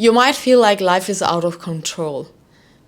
You might feel like life is out of control.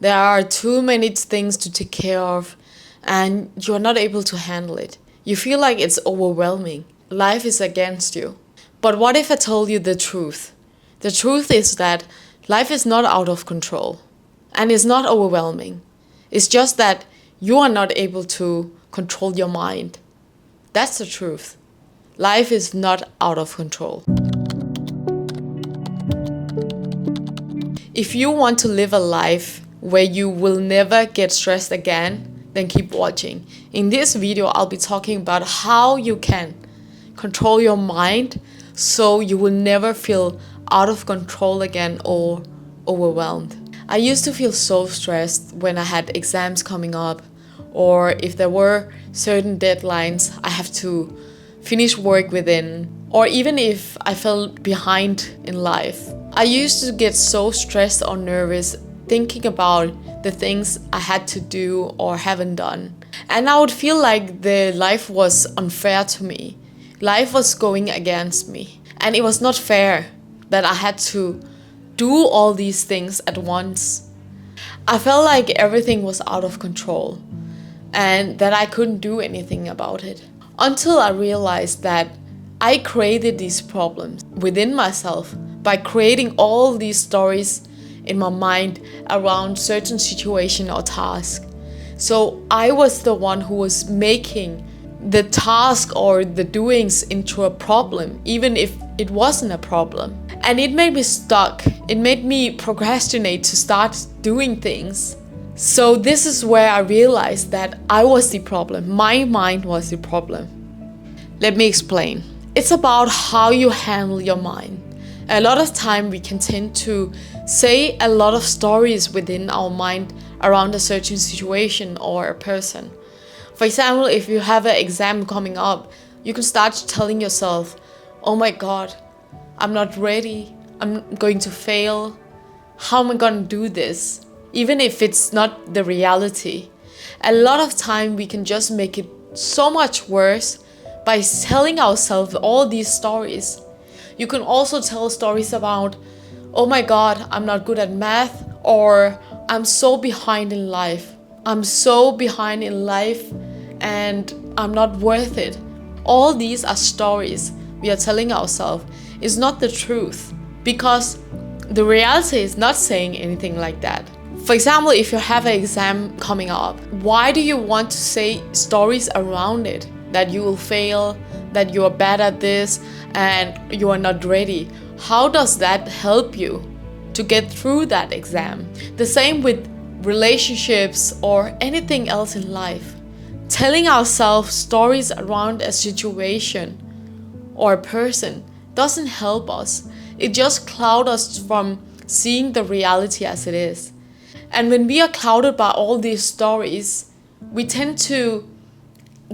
There are too many things to take care of, and you're not able to handle it. You feel like it's overwhelming. Life is against you. But what if I told you the truth? The truth is that life is not out of control, and it's not overwhelming. It's just that you are not able to control your mind. That's the truth. Life is not out of control. If you want to live a life where you will never get stressed again, then keep watching. In this video, I'll be talking about how you can control your mind so you will never feel out of control again or overwhelmed. I used to feel so stressed when I had exams coming up, or if there were certain deadlines I have to finish work within, or even if I felt behind in life. I used to get so stressed or nervous thinking about the things I had to do or haven't done. And I would feel like the life was unfair to me. Life was going against me. And it was not fair that I had to do all these things at once. I felt like everything was out of control and that I couldn't do anything about it. Until I realized that I created these problems within myself by creating all these stories in my mind around certain situation or task. So I was the one who was making the task or the doings into a problem, even if it wasn't a problem. And it made me stuck. It made me procrastinate to start doing things. So this is where I realized that I was the problem. My mind was the problem. Let me explain. It's about how you handle your mind. A lot of time we can tend to say a lot of stories within our mind around a certain situation or a person. For example, if you have an exam coming up, you can start telling yourself, oh my God, I'm not ready. I'm going to fail. How am I going to do this? Even if it's not the reality. A lot of time we can just make it so much worse by telling ourselves all these stories. You can also tell stories about, oh my God, I'm not good at math, or I'm so behind in life. I'm so behind in life and I'm not worth it. All these are stories we are telling ourselves. It's not the truth, because the reality is not saying anything like that. For example, if you have an exam coming up, why do you want to say stories around it? That you will fail, that you are bad at this, and you are not ready. How does that help you to get through that exam? The same with relationships or anything else in life. Telling ourselves stories around a situation or a person doesn't help us. It just clouds us from seeing the reality as it is. And when we are clouded by all these stories, we tend to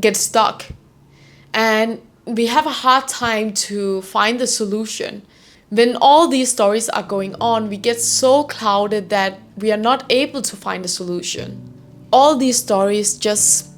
get stuck and we have a hard time to find the solution. When all these stories are going on, we get so clouded that we are not able to find a solution. All these stories just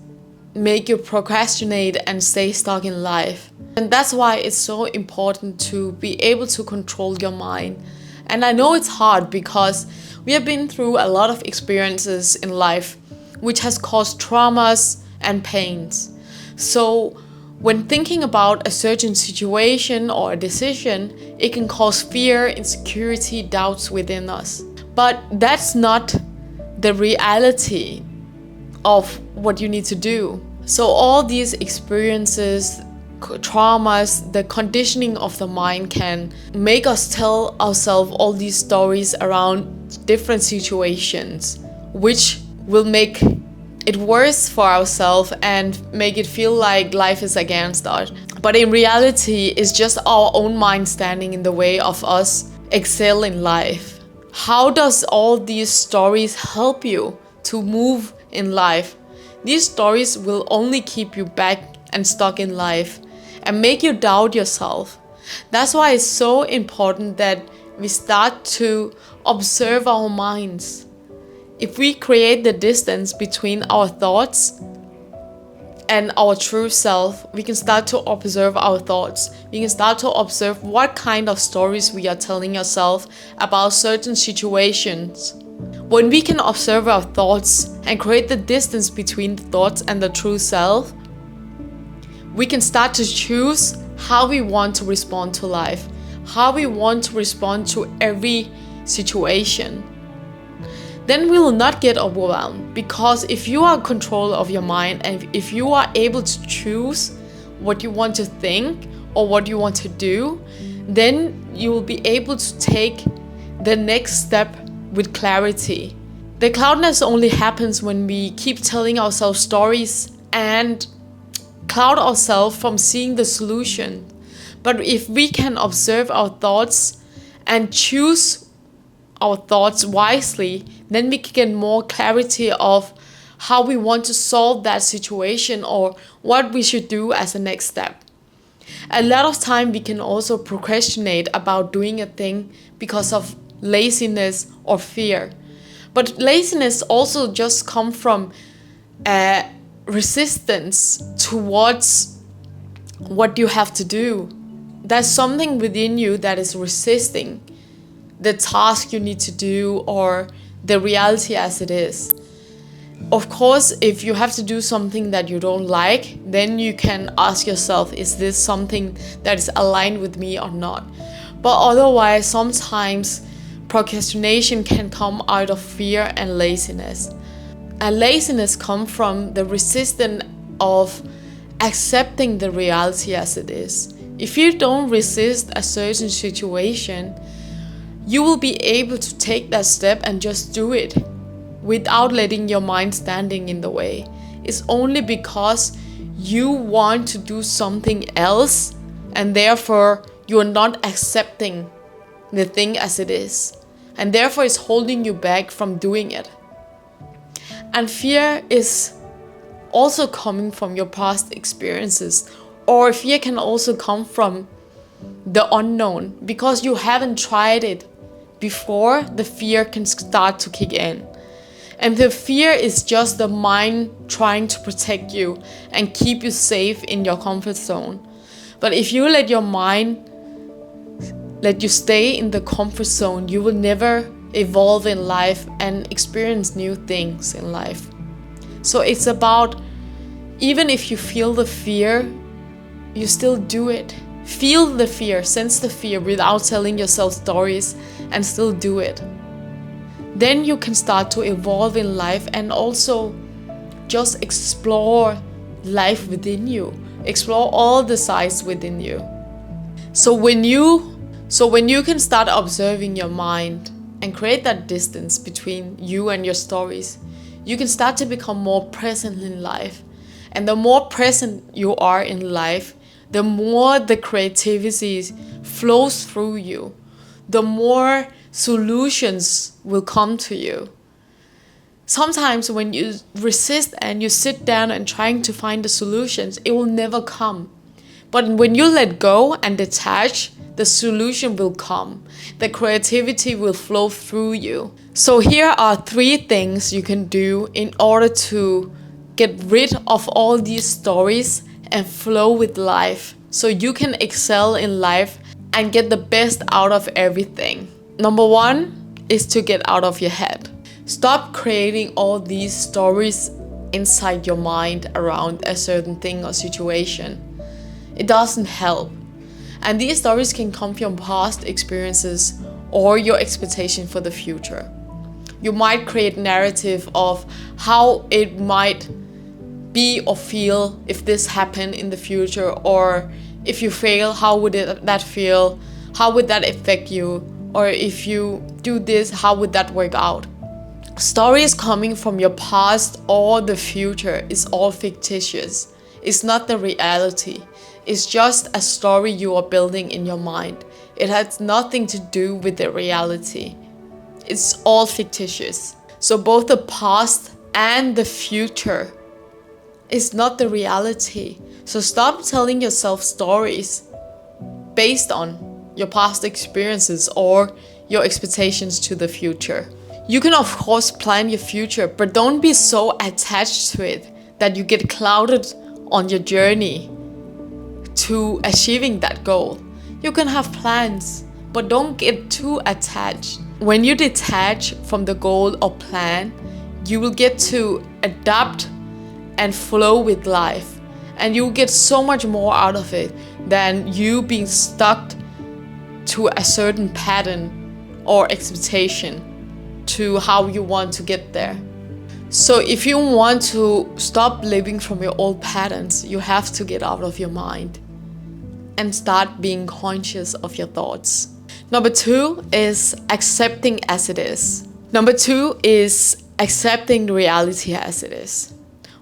make you procrastinate and stay stuck in life. And that's why it's so important to be able to control your mind. And I know it's hard because we have been through a lot of experiences in life which has caused traumas and pains. So when thinking about a certain situation or a decision, it can cause fear, insecurity, doubts within us. But that's not the reality of what you need to do. So all these experiences, traumas, the conditioning of the mind can make us tell ourselves all these stories around different situations, which will make it worse for ourselves and make it feel like life is against us. But in reality, it's just our own mind standing in the way of us excel in life. How does all these stories help you to move in life? These stories will only keep you back and stuck in life and make you doubt yourself. That's why it's so important that we start to observe our minds. If we create the distance between our thoughts and our true self, we can start to observe our thoughts. We can start to observe what kind of stories we are telling ourselves about certain situations. When we can observe our thoughts and create the distance between the thoughts and the true self, we can start to choose how we want to respond to life, how we want to respond to every situation. Then we will not get overwhelmed, because if you are in control of your mind and if you are able to choose what you want to think or what you want to do, then you will be able to take the next step with clarity. The cloudness only happens when we keep telling ourselves stories and cloud ourselves from seeing the solution. But if we can observe our thoughts and choose our thoughts wisely, then we can get more clarity of how we want to solve that situation or what we should do as a next step. A lot of time we can also procrastinate about doing a thing because of laziness or fear. But laziness also just comes from resistance towards what you have to do. There's something within you that is resisting the task you need to do or the reality as it is. Of course, if you have to do something that you don't like, then you can ask yourself, is this something that is aligned with me or not? But otherwise, sometimes procrastination can come out of fear and laziness. And laziness comes from the resistance of accepting the reality as it is. If you don't resist a certain situation, you will be able to take that step and just do it without letting your mind standing in the way. It's only because you want to do something else and therefore you are not accepting the thing as it is. And therefore it's holding you back from doing it. And fear is also coming from your past experiences, or fear can also come from the unknown. Because you haven't tried it before, the fear can start to kick in. And the fear is just the mind trying to protect you and keep you safe in your comfort zone. But if you let your mind let you stay in the comfort zone, you will never evolve in life and experience new things in life. So it's about, even if you feel the fear, you still do it. Feel the fear, sense the fear without telling yourself stories, and still do it. Then you can start to evolve in life and also just explore life within you. Explore all the sides within you. So when you can start observing your mind and create that distance between you and your stories, you can start to become more present in life. And the more present you are in life, the more the creativity flows through you, the more solutions will come to you. Sometimes when you resist and you sit down and trying to find the solutions, it will never come. But when you let go and detach, the solution will come. The creativity will flow through you. So here are 3 things you can do in order to get rid of all these stories and flow with life, so you can excel in life and get the best out of everything. Number 1 is to get out of your head. Stop creating all these stories inside your mind around a certain thing or situation. It doesn't help. And these stories can come from past experiences or your expectation for the future. You might create narrative of how it might be or feel if this happened in the future, or if you fail, how would that feel? How would that affect you? Or if you do this, how would that work out? Stories coming from your past or the future is all fictitious. It's not the reality. It's just a story you are building in your mind. It has nothing to do with the reality. It's all fictitious. So both the past and the future is not the reality. So stop telling yourself stories based on your past experiences or your expectations to the future. You can of course plan your future, but don't be so attached to it that you get clouded on your journey to achieving that goal. You can have plans, but don't get too attached. When you detach from the goal or plan, you will get to adapt and flow with life. And you'll get so much more out of it than you being stuck to a certain pattern or expectation to how you want to get there. So if you want to stop living from your old patterns, you have to get out of your mind and start being conscious of your thoughts. Number 2 is accepting as it is. Number 2 is accepting the reality as it is.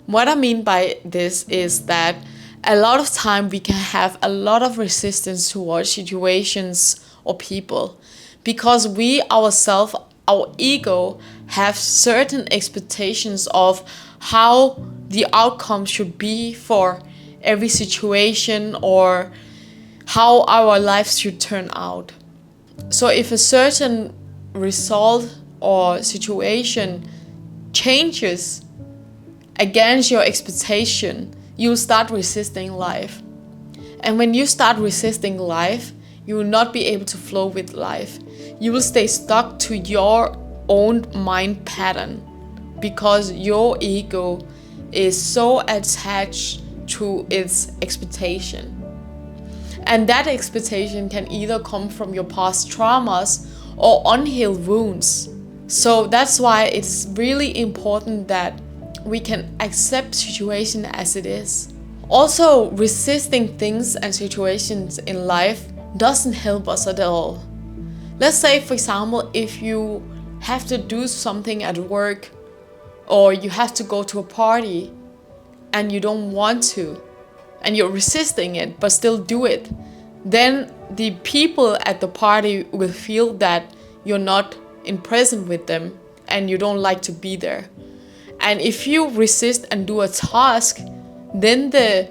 What I mean by this is that a lot of time we can have a lot of resistance towards situations or people because we ourselves, our ego, have certain expectations of how the outcome should be for every situation or how our lives should turn out. So if a certain result or situation changes against your expectation, you will start resisting life. And when you start resisting life, you will not be able to flow with life. You will stay stuck to your own mind pattern because your ego is so attached to its expectation. And that expectation can either come from your past traumas or unhealed wounds. So that's why it's really important that we can accept situation as it is. Also, resisting things and situations in life doesn't help us at all. Let's say, for example, if you have to do something at work or you have to go to a party and you don't want to and you're resisting it but still do it, then the people at the party will feel that you're not present with them and you don't like to be there. And if you resist and do a task, then the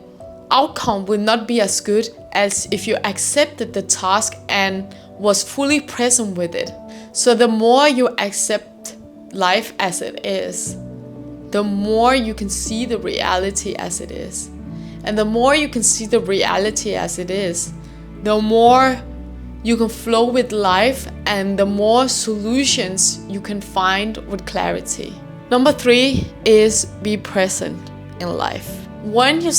outcome will not be as good as if you accepted the task and was fully present with it. So the more you accept life as it is, the more you can see the reality as it is. And the more you can see the reality as it is, the more you can flow with life and the more solutions you can find with clarity. Number 3 is be present in life. Once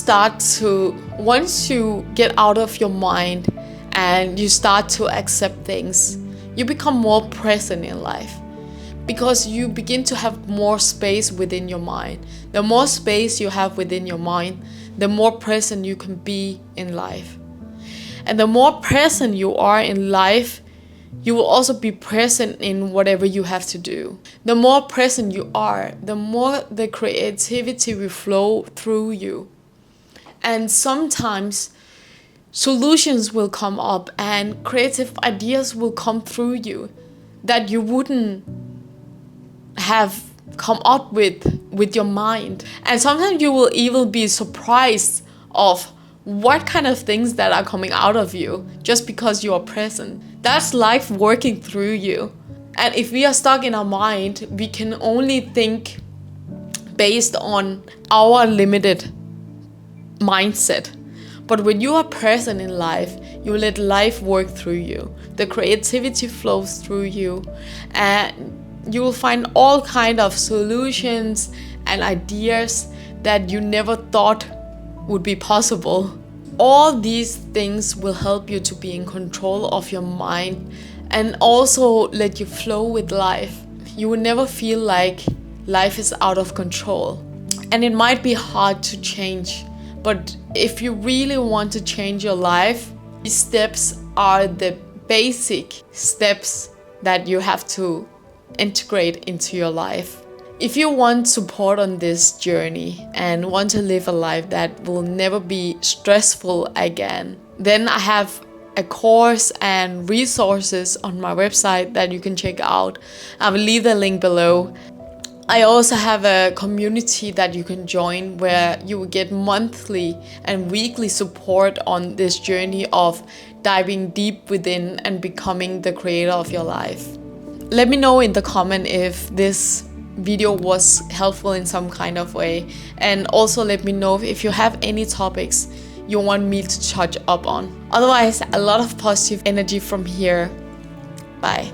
you get out of your mind and you start to accept things, you become more present in life because you begin to have more space within your mind. The more space you have within your mind, the more present you can be in life. And the more present you are in life, you will also be present in whatever you have to do. The more present you are, the more the creativity will flow through you. And sometimes solutions will come up and creative ideas will come through you that you wouldn't have come up with your mind. And sometimes you will even be surprised of what kind of things that are coming out of you just because you are present. That's life working through you. And if we are stuck in our mind, we can only think based on our limited mindset. But when you are present in life, you let life work through you. The creativity flows through you, and you will find all kind of solutions and ideas that you never thought would be possible. All these things will help you to be in control of your mind and also let you flow with life. You will never feel like life is out of control. And it might be hard to change, but if you really want to change your life, these steps are the basic steps that you have to integrate into your life. If you want support on this journey and want to live a life that will never be stressful again, then I have a course and resources on my website that you can check out. I will leave the link below. I also have a community that you can join where you will get monthly and weekly support on this journey of diving deep within and becoming the creator of your life. Let me know in the comment if this video was helpful in some kind of way. And also let me know if you have any topics you want me to touch up on. Otherwise, a lot of positive energy from here. Bye.